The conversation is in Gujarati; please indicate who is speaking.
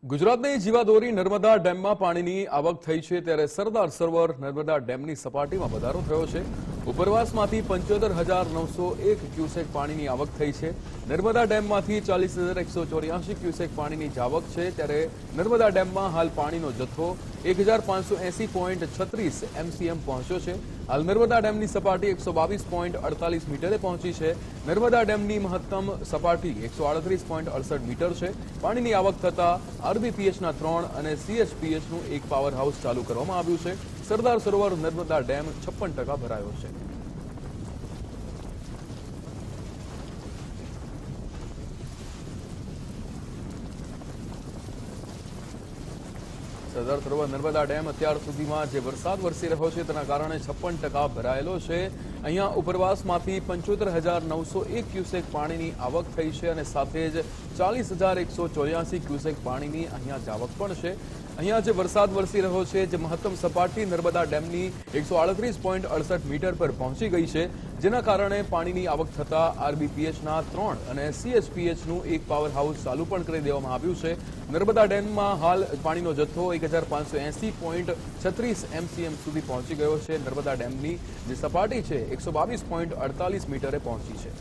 Speaker 1: ગુજરાતની જીવાદોરી નર્મદા ડેમમાં પાણીની આવક થઈ છે ત્યારે સરદાર સરોવર નર્મદા ડેમની સપાટીમાં વધારો થયો છે। ઉપરવાસમાંથી 75,901 ક્યુસેક પાણીની આવક થઈ છે। નર્મદા ડેમમાંથી 40,184 ક્યુસેક પાણીની જાવક છે ત્યારે નર્મદા ડેમમાં હાલ પાણીનો જથ્થો 1,580.36 એમસીએમ પહોંચ્યો છે। હાલ નર્મદા ડેમની સપાટી 122.48 મીટરે પહોંચી છે। નર્મદા ડેમની મહત્તમ સપાટી 138.68 મીટર છે। પાણીની આવક થતા આરબીપીએચના 3 અને સીએચપીએચનું એક પાવર હાઉસ ચાલુ કરવામાં આવ્યું છે। સરદાર સરોવર નર્મદા ડેમ 56% ભરાયો છે। સરદાર સરોવર નર્મદા ડેમ અત્યાર સુધીમાં જે વરસાદ વરસી રહ્યો છે તેના કારણે 56% ભરાયેલો છે। અહીંયા ઉપરવાસમાંથી 75,901 ક્યુસેક પાણીની આવક થઈ છે અને સાથે જ 40,184 ક્યુસેક પાણીની અહીંયા જાવક પણ છે। અહીંયા જે વરસાદ વરસી રહ્યો છે જે મહત્તમ સપાટી નર્મદા ડેમની 138.68 મીટર પર પહોંચી ગઈ છે, જેના કારણે પાણીની આવક થતા આરબીપીએચના 3 અને સીએચપીએચનું એક પાવર હાઉસ ચાલુ પણ કરી દેવામાં આવ્યું છે। નર્મદા ડેમમાં હાલ પાણીનો જથ્થો 1,580.36 એમસીએમ સુધી પહોંચી ગયો છે। નર્મદા ડેમની જે સપાટી છે 122.48 મીટરે પહોંચી છે।